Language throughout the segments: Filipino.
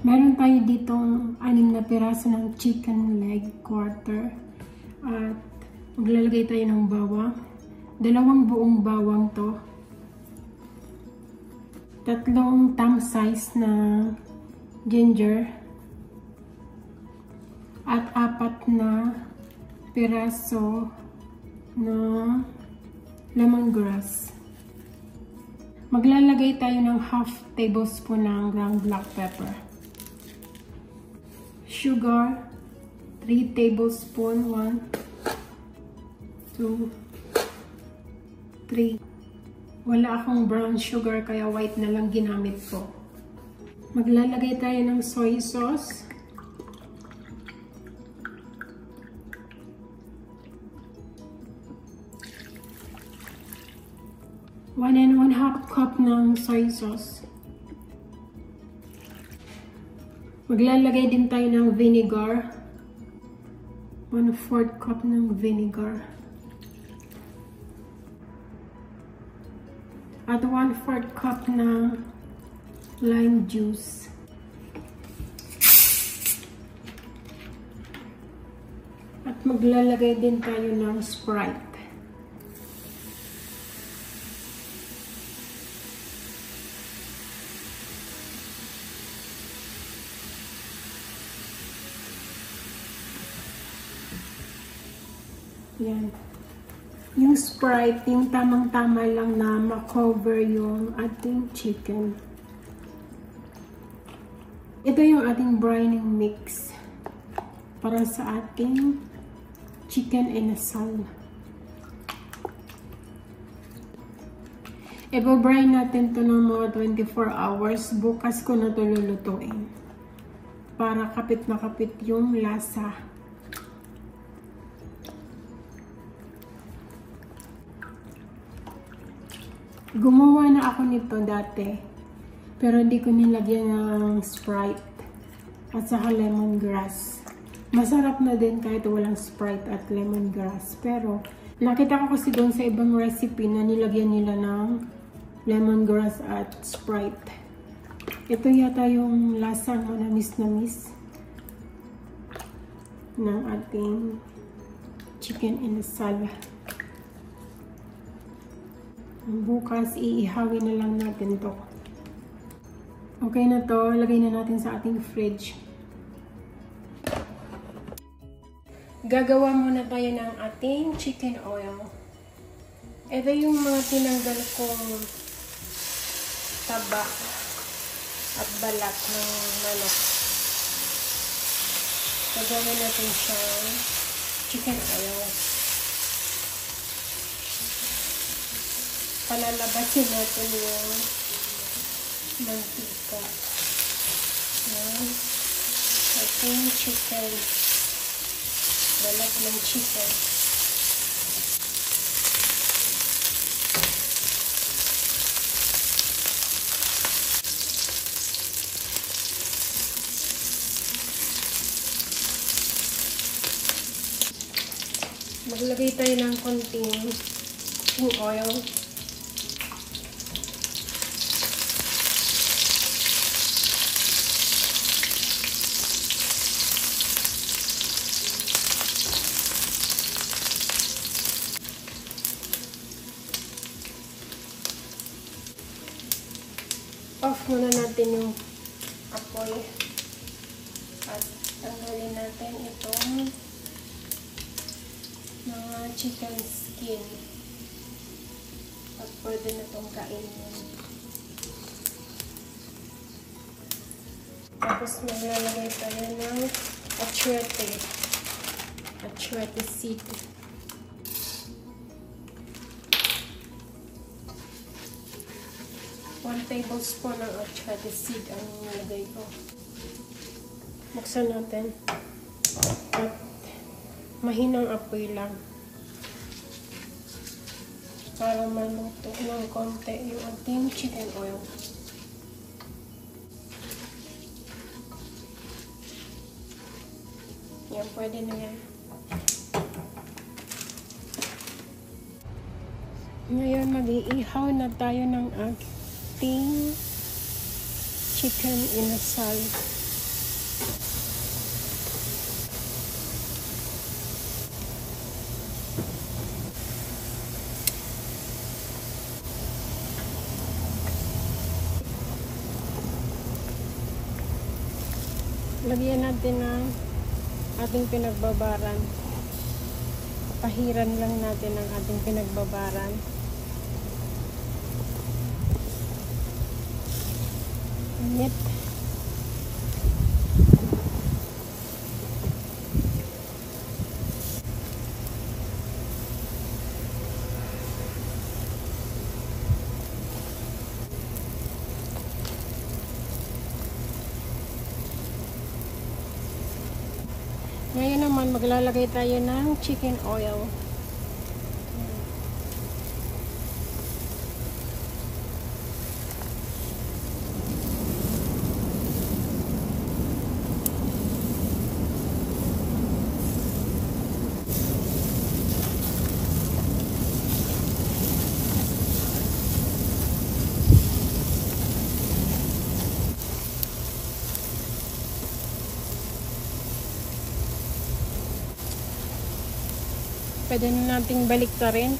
Meron tayo ditong 6 na piraso ng chicken leg quarter. At maglalagay tayo ng bawang. 2 buong bawang to. 3 thumb size na ginger. At 4 na piraso na lemongrass. Maglalagay tayo ng half tablespoon ng ground black pepper. Sugar, 3 tablespoon, 1, 2, 3. Wala akong brown sugar kaya white na lang ginamit ko. Maglalagay tayo ng soy sauce. One and 1/2 cup ng soy sauce. Maglalagay din tayo ng vinegar. 1/4 cup ng vinegar. At 1/4 cup ng lime juice. At maglalagay din tayo ng Sprite. Yan. Yung Sprite, yung tamang-tama lang na ma-cover yung ating chicken. Ito yung ating brining mix para sa ating chicken inasal. I-brine natin to ng mga 24 hours. Bukas ko na to lulutuin para kapit na kapit yung lasa. Gumawa na ako nito dati, pero hindi ko nilagyan ng Sprite at saka lemongrass. Masarap na din kahit walang Sprite at lemongrass. Pero nakita ko kasi doon sa ibang recipe na nilagyan nila ng lemongrass at Sprite. Ito yata yung lasang namis ng ating chicken inasal. Bukas, iihawin na lang natin to. Okay na to. Lagay na natin sa ating fridge. Gagawa muna tayo ng ating chicken oil. Ito yung mga tinanggal kong taba at balat ng manok. Gagawin natin siyang chicken oil. Palalabasin natin yung mantika. Yan. Ating chicken. Balat ng chicken. Maglagay tayo ng konting oil. Off muna natin yung apoy at tanggalin natin itong mga chicken skin at pwede na itong kainin. Tapos maglalagay tayo ng achiote seed. 1 tablespoon ng achiote seed ang nilagay ko. Buksan natin. At mahinang apoy lang. Para maluto ng konti yung ating chicken oil. Yan, pwede na yan. Ngayon, mag-iihaw na tayo ng ating chicken inasal. Lagyan natin ng ating pinagbabaran. Pahiran lang natin ang ating pinagbabaran. Init. Ngayon naman maglalagay tayo ng chicken oil. Pwede na nating baliktarin.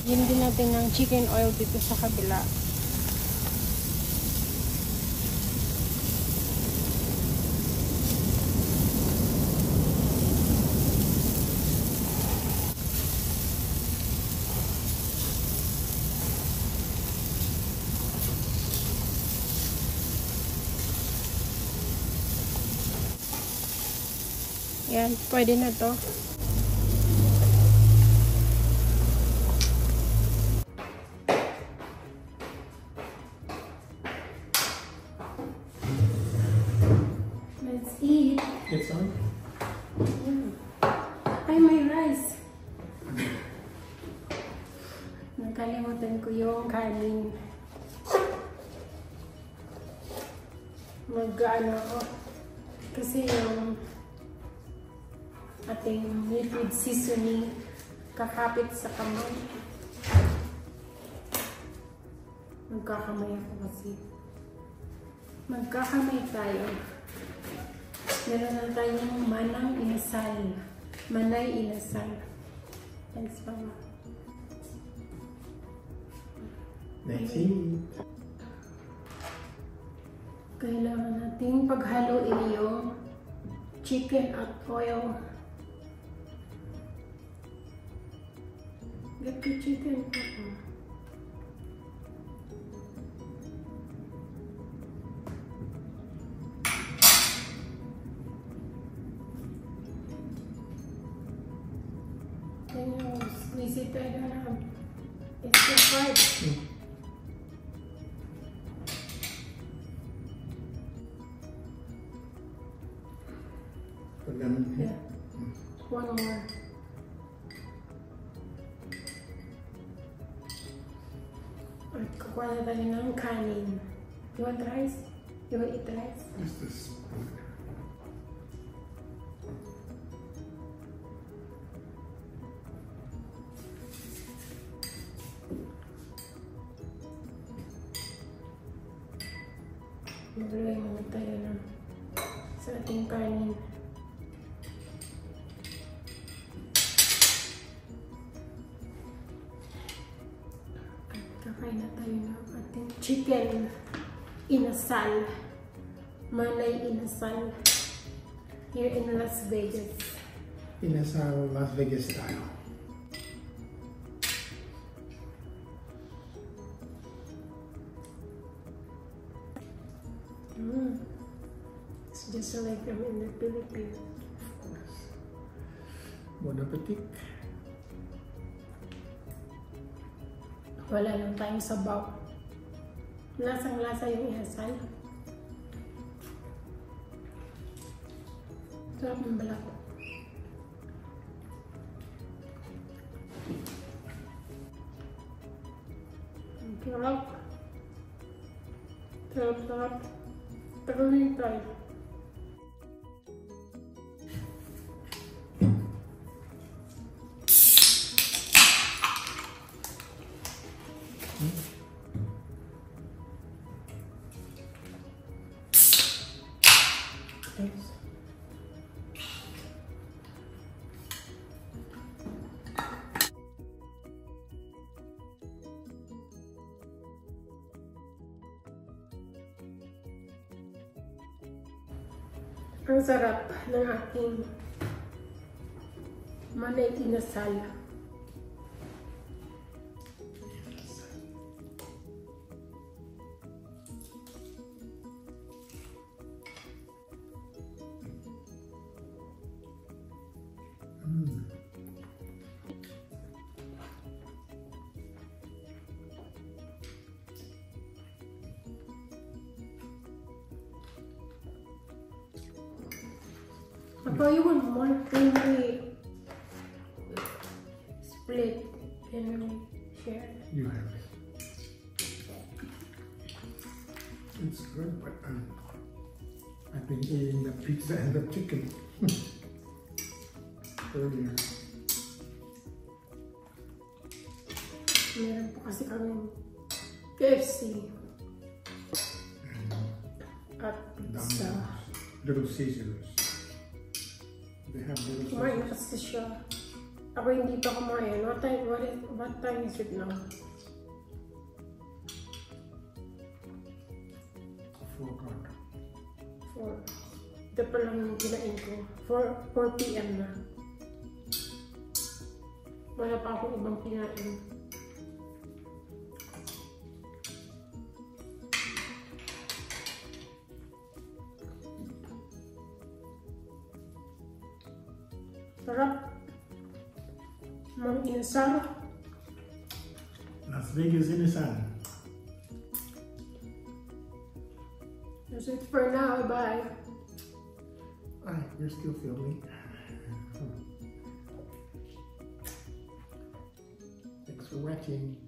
Yun din natin ng chicken oil dito sa kabila. Yan, pwede na to. Let's eat. Get some? Ay, may rice. Nakalimutan ko yung kanin. Mag-ano ako. Kasi yung ating liquid seasoning kakapit sa kamay. Magkakamay ako kasi. Magkakamay tayo. Meron na tayong manang inasal. Manay inasal. Thanks, Mama. Let's eat. Kailangan nating paghaluin yung chicken at oil. Get the chicken. Then you squeeze it right around. It's so hard. Yeah. One more. At kukuha na tayo ng kanin. You want rice? You will eat rice? What's this? Magluway muna tayo ng sa ating kanin. Kakain na tayo ng ating chicken inasal. Manay inasal. Here in Las Vegas. Inasal Las Vegas style. It's just like I'm in the Philippines. Of course. Bon appetit. Wala lang tayong sabaw. Lasang-lasa yung inasal. Sarap ng balat. Sarap. Sarap. Tagalin tayo. Ang sarap ng aking manay inasal. But you want more creamy split and we share. You have it. It's good, but I've been eating the pizza and the chicken earlier. Meron po kasi kaming KFC at pizza. Little Caesars. They have little Kumain Caesars. na kasi siya. Ako hindi pa kumain. What time is it now? 4 o'clock. 4. Ito pa lang yung kinain ko. 4 p.m. na. Wala pa akong ibang kinain. Sarap. Mang inasal. Las Vegas in the sun. That's it for now. Bye. You're still filming. Thanks for watching.